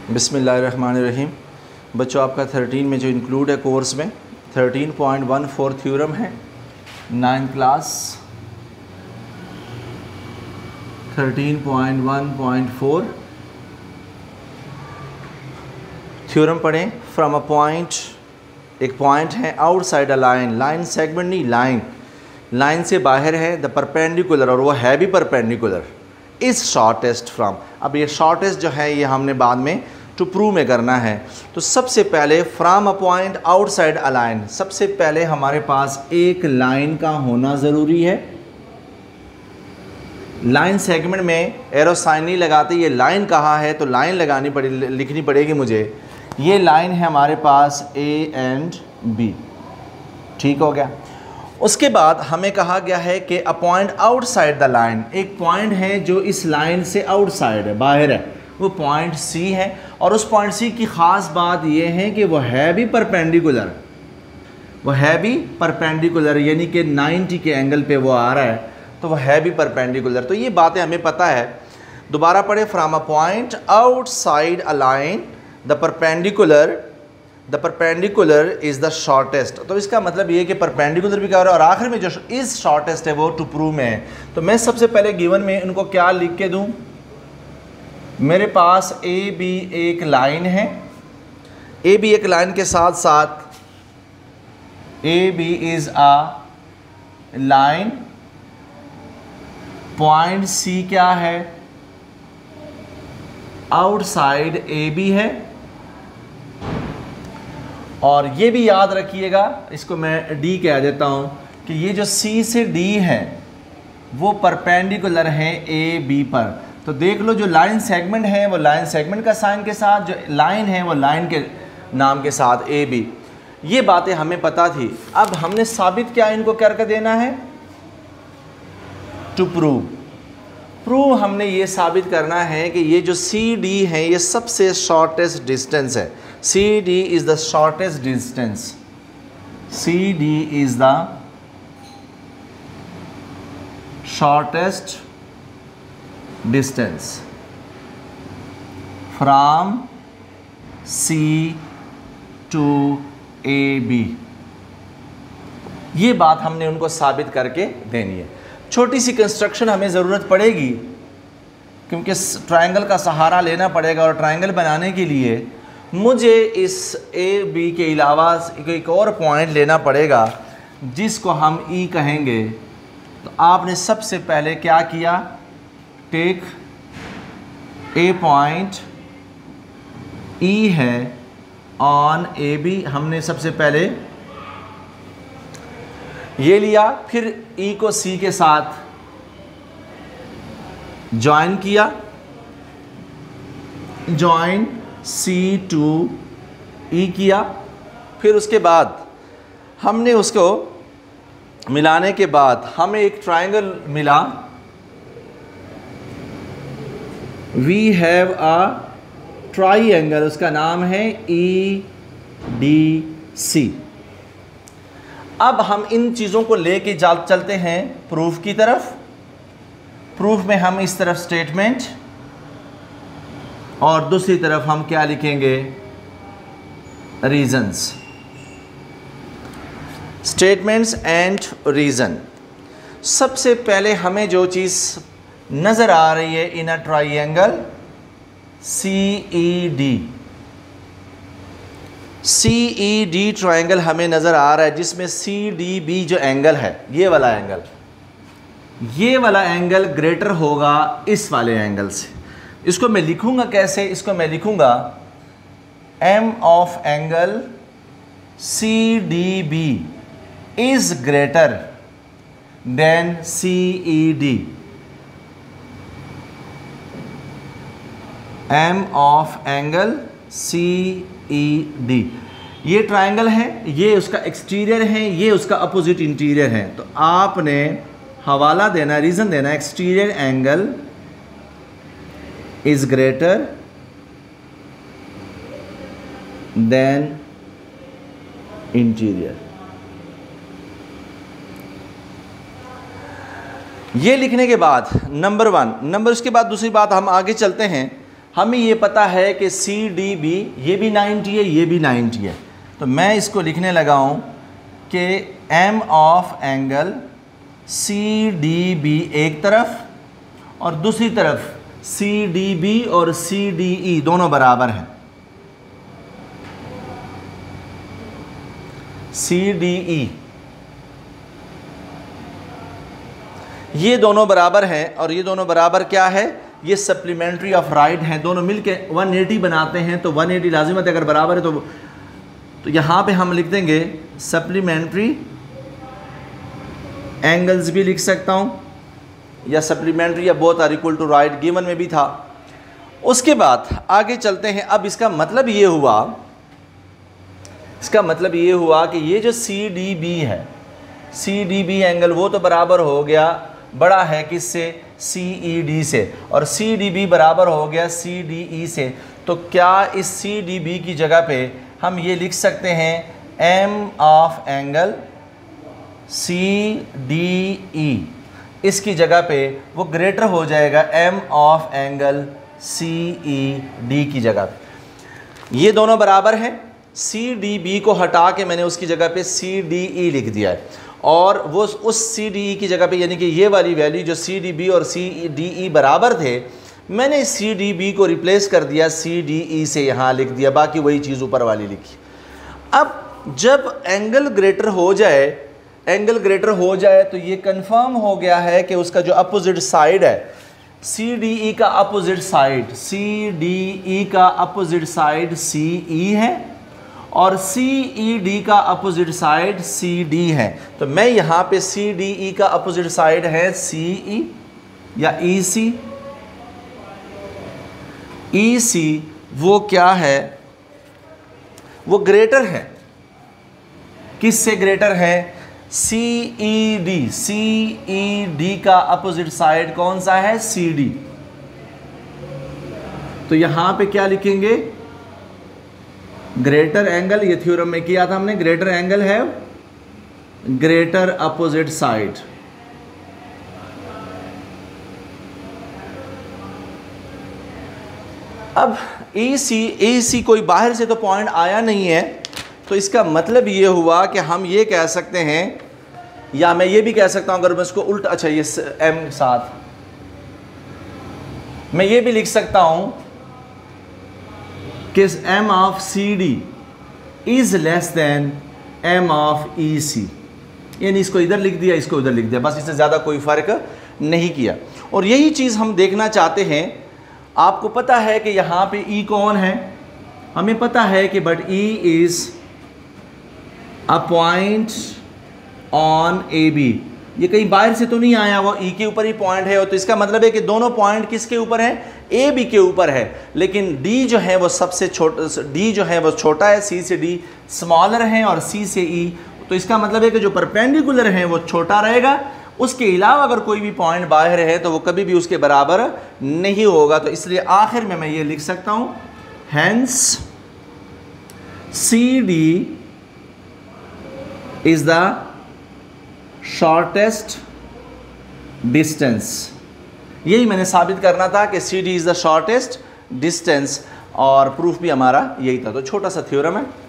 बिस्मिल्लाहिर्रहमानिर्रहीम। बच्चों, आपका 13 में जो इंक्लूड है कोर्स में 13.14 थ्योरम है 9 क्लास 13.1.4 थ्योरम पढ़ें। फ्रॉम अ पॉइंट, एक पॉइंट है outside a line, line segment नहीं, लाइन से बाहर है, द परपेंडिकुलर, और वो है भी परपेंडिकुलर, इज़ शॉर्टेस्ट फ्रॉम। अब ये शॉर्टेस्ट जो है ये हमने बाद में टू प्रूव में करना है। तो सबसे पहले from a point outside a line, सबसे पहले हमारे पास एक लाइन का होना ज़रूरी है। लाइन सेगमेंट में एरो साइन नहीं लगाते, ये लाइन कहाँ है तो लाइन लगानी पड़े, लिखनी पड़ेगी मुझे। ये लाइन है हमारे पास A एंड B, ठीक हो गया। उसके बाद हमें कहा गया है कि a point outside the line, एक पॉइंट है जो इस लाइन से आउटसाइड है, बाहर है, वो पॉइंट C है। और उस पॉइंट C की ख़ास बात ये है कि वो है भी परपेंडिकुलर, वो है भी परपेंडिकुलर, यानी कि 90 के एंगल पे वो आ रहा है, तो वो है भी परपेंडिकुलर। तो ये बातें हमें पता है। दोबारा पढ़े, from a point outside a line the perpendicular is the shortest. तो इसका मतलब ये है कि परपेंडिकुलर भी क्या हो रहा है, और आखिर में जो इज़ शॉर्टेस्ट है वो टू प्रूव में है। तो मैं सबसे पहले गिवन में इनको क्या लिख के दूँ, मेरे पास ए बी एक लाइन है, ए बी एक लाइन के साथ साथ A B is a line, point C क्या है, आउटसाइड ए बी है। और ये भी याद रखिएगा, इसको मैं डी कह देता हूं कि ये जो सी से डी है वो परपेंडिकुलर है ए बी पर। तो देख लो, जो लाइन सेगमेंट है वो लाइन सेगमेंट का साइन के साथ, जो लाइन है वो लाइन के नाम के साथ ए बी। ये बातें हमें पता थी। अब हमने साबित क्या इनको करके देना है, टू प्रूव हमने ये साबित करना है कि ये जो सी डी है ये सबसे शॉर्टेस्ट डिस्टेंस है। C D is the shortest distance, C D is the shortest distance from C to A B. ये बात हमने उनको साबित करके देनी है। छोटी सी कंस्ट्रक्शन हमें ज़रूरत पड़ेगी, क्योंकि ट्रायंगल का सहारा लेना पड़ेगा, और ट्रायंगल बनाने के लिए मुझे इस ए बी के अलावा एक और पॉइंट लेना पड़ेगा जिसको हम ई कहेंगे। तो आपने सबसे पहले क्या किया, टेक ए पॉइंट ई है ऑन ए बी, हमने सबसे पहले ये लिया, फिर ई को सी के साथ ज्वाइन किया, ज्वाइन सी टू ई किया। फिर उसके बाद हमने उसको मिलाने के बाद हमें एक ट्रायंगल मिला, वी हैव अ ट्राइएंगल, उसका नाम है ई डी सी। अब हम इन चीज़ों को लेके चलते हैं प्रूफ की तरफ। प्रूफ में हम इस तरफ स्टेटमेंट और दूसरी तरफ हम क्या लिखेंगे, रीजंस। Statements and reason. सबसे पहले हमें जो चीज़ नज़र आ रही है इन अ ट्राइएंगल सी ई डी, सी ई डी ट्राइंगल हमें नज़र आ रहा है, जिसमें सी डी बी जो एंगल है, ये वाला एंगल ग्रेटर होगा इस वाले एंगल से। इसको मैं लिखूंगा कैसे, इसको मैं लिखूंगा M of angle C D B is greater than C E D. M of angle C E D, ये ट्रायंगल है, ये उसका एक्सटीरियर है, ये उसका अपोजिट इंटीरियर है। तो आपने हवाला देना, रीज़न देना, exterior angle is greater then interior. ये लिखने के बाद नंबर 1, उसके बाद दूसरी बात हम आगे चलते हैं। हमें ये पता है कि सी डी बी ये भी 90 है, ये भी 90 है, तो मैं इसको लिखने लगा हूँ कि M of angle C D B एक तरफ और दूसरी तरफ सी डी बी और सी डी ई दोनों बराबर हैं। सी डी ई ये दोनों बराबर हैं, और ये दोनों बराबर क्या है, ये सप्लीमेंट्री ऑफ राइट हैं, दोनों मिलके 180 बनाते हैं। तो 180 लाजिमत अगर बराबर है तो यहाँ पे हम लिख देंगे सप्लीमेंट्री एंगल्स भी लिख सकता हूँ, या सप्लीमेंट्री या both are equal to right, given में भी था। उसके बाद आगे चलते हैं। अब इसका मतलब ये हुआ कि ये जो सी डी बी है, सी डी बी एंगल वो तो बराबर हो गया, बड़ा है किससे, सी ई डी से, और सी डी बी बराबर हो गया सी डी ई से। तो क्या इस सी डी बी की जगह पे हम ये लिख सकते हैं M of angle C D E, इसकी जगह पे वो ग्रेटर हो जाएगा M of angle C E D की जगह पे। ये दोनों बराबर हैं, सी डी बी को हटा के मैंने उसकी जगह पे सी डी ई लिख दिया है, और वो उस सी डी ई की जगह पे, यानी कि ये वाली वैल्यू जो सी डी बी और सी डी ई बराबर थे, मैंने सी डी बी को रिप्लेस कर दिया सी डी ई से, यहाँ लिख दिया, बाकी वही चीज़ ऊपर वाली लिखी। अब जब एंगल ग्रेटर हो जाए तो ये कंफर्म हो गया है कि उसका जो अपोजिट साइड है, सी डी ई का अपोजिट साइड सी ई है, और सी ई डी का अपोजिट साइड सी डी है। तो मैं यहाँ पे सी डी ई का अपोजिट साइड है सी ई या ई सी। ई सी वो क्या है, वो ग्रेटर है, किससे ग्रेटर है, सी ई डी। सी ई डी का अपोजिट साइड कौन सा है, सी डी। तो यहाँ पे क्या लिखेंगे, ग्रेटर एंगल, ये थ्योरम में किया था हमने, ग्रेटर एंगल है ग्रेटर अपोजिट साइड। अब ई सी कोई बाहर से तो पॉइंट आया नहीं है, तो इसका मतलब ये हुआ कि हम ये कह सकते हैं, या मैं ये भी कह सकता हूं अगर मैं इसको उल्टा, अच्छा ये एम साथ, मैं ये भी लिख सकता हूं कि M of C D is less than M of E C, यानी इसको इधर लिख दिया, इसको इधर लिख दिया, बस इससे ज़्यादा कोई फ़र्क नहीं किया। और यही चीज़ हम देखना चाहते हैं। आपको पता है कि यहाँ पे ई कौन है, हमें पता है कि but E is a point on A B, ये कहीं बाहर से तो नहीं आया, वो ई के ऊपर ही पॉइंट है। तो इसका मतलब है कि दोनों पॉइंट किसके ऊपर है, ए बी के ऊपर है, लेकिन डी जो है वो सबसे छोटा, डी जो है वो छोटा है, सी से डी स्मॉलर है और सी से ई। तो इसका मतलब है कि जो परपेंडिकुलर है वो छोटा रहेगा, उसके अलावा अगर कोई भी पॉइंट बाहर है तो वो कभी भी उसके बराबर नहीं होगा। तो इसलिए आखिर में मैं ये लिख सकता हूँ, hence C D is the shortest distance. यही मैंने साबित करना था कि C D is the shortest distance, और प्रूफ भी हमारा यही था। तो छोटा सा थ्योरम है।